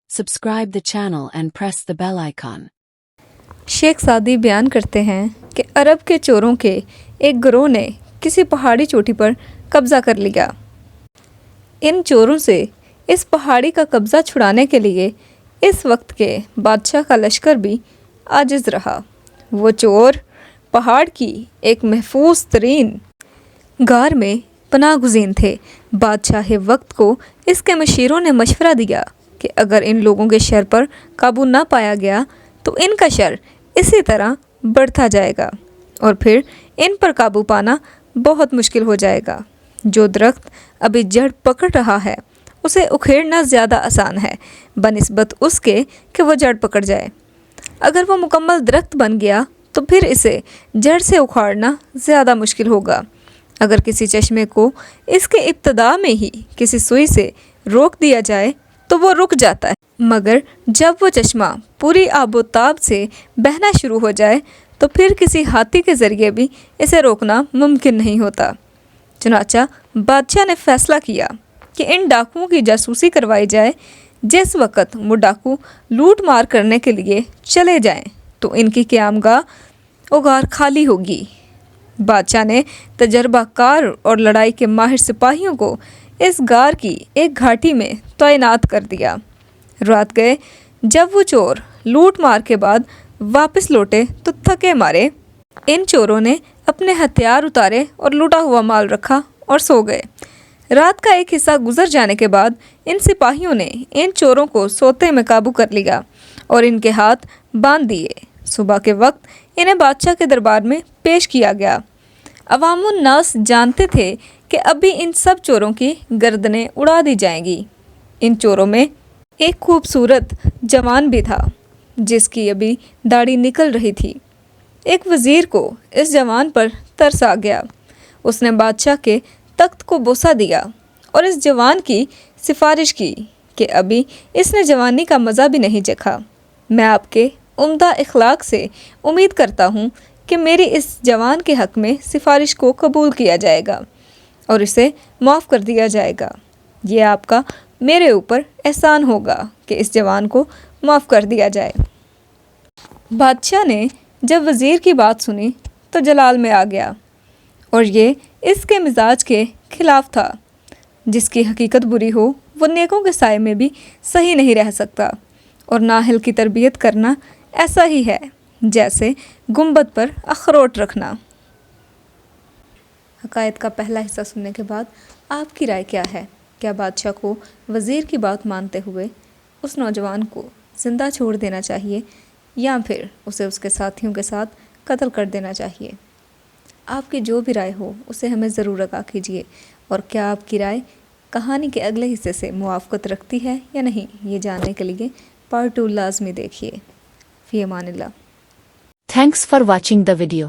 subscribe the channel and press the bell icon. Sheikh सादी बयान करते हैं कि अरब के चोरों के एक गिरोह ने किसी पहाड़ी चोटी पर कब्ज़ा कर लिया। इन चोरों से इस पहाड़ी का कब्ज़ा छुड़ाने के लिए इस वक्त के बादशाह का लश्कर भी आजिज़ रहा। वो चोर पहाड़ की एक महफूज तरीन गार में पनाह गुज़ीन थे। बादशाह वक्त को इसके मशीरों ने मशवरा दिया कि अगर इन लोगों के शर पर काबू ना पाया गया तो इनका शर इसी तरह बढ़ता जाएगा और फिर इन पर काबू पाना बहुत मुश्किल हो जाएगा। जो दरख्त अभी जड़ पकड़ रहा है उसे उखेड़ना ज़्यादा आसान है बनिस्बत उसके कि वह जड़ पकड़ जाए। अगर वह मुकम्मल दरख्त बन गया तो फिर इसे जड़ से उखाड़ना ज़्यादा मुश्किल होगा। अगर किसी चश्मे को इसके इब्तदा में ही किसी सुई से रोक दिया जाए तो वो रुक जाता है, मगर जब वो चश्मा पूरी आबोताब से बहना शुरू हो जाए तो फिर किसी हाथी के ज़रिए भी इसे रोकना मुमकिन नहीं होता। चुनाचा बादशाह ने फ़ैसला किया कि इन डाकुओं की जासूसी करवाई जाए। जिस वक़्त वो डाकू लूट मार करने के लिए चले जाएं तो इनकी क़यामगाह उगार खाली होगी। बादशाह ने तजर्बाकार और लड़ाई के माहिर सिपाहियों को इस गार की एक घाटी में तैनात कर दिया। रात गए जब वो चोर लूट मार के बाद वापस लौटे तो थके मारे इन चोरों ने अपने हथियार उतारे और लूटा हुआ माल रखा और सो गए। रात का एक हिस्सा गुजर जाने के बाद इन सिपाहियों ने इन चोरों को सोते में काबू कर लिया और इनके हाथ बांध दिए। सुबह के वक्त इन्हें बादशाह के दरबार में पेश किया गया। अवामुन नास जानते थे कि अभी इन सब चोरों की गर्दनें उड़ा दी जाएंगी। इन चोरों में एक खूबसूरत जवान भी था जिसकी अभी दाढ़ी निकल रही थी। एक वज़ीर को इस जवान पर तरस आ गया। उसने बादशाह के तख्त को बोसा दिया और इस जवान की सिफारिश की कि अभी इसने जवानी का मज़ा भी नहीं चखा। मैं आपके उम्दा इखलाक से उम्मीद करता हूँ कि मेरी इस जवान के हक़ में सिफारिश को कबूल किया जाएगा और इसे माफ़ कर दिया जाएगा। ये आपका मेरे ऊपर एहसान होगा कि इस जवान को माफ़ कर दिया जाए। बादशाह ने जब वज़ीर की बात सुनी तो जलाल में आ गया और ये इसके मिजाज के ख़िलाफ़ था। जिसकी हकीकत बुरी हो वो नेकों के साए में भी सही नहीं रह सकता और नाहिल की तरबियत करना ऐसा ही है जैसे गुंबद पर अखरोट रखना। हकायत का पहला हिस्सा सुनने के बाद आपकी राय क्या है? क्या बादशाह को वज़ीर की बात मानते हुए उस नौजवान को ज़िंदा छोड़ देना चाहिए या फिर उसे उसके साथियों के साथ कत्ल कर देना चाहिए? आपकी जो भी राय हो उसे हमें ज़रूर आगाह कीजिए और क्या आपकी राय कहानी के अगले हिस्से से मुआफ़क़त रखती है या नहीं, ये जानने के लिए पार्ट 2 लाजमी देखिए। फ़ी अमानिल्लाह। Thanks for watching the video.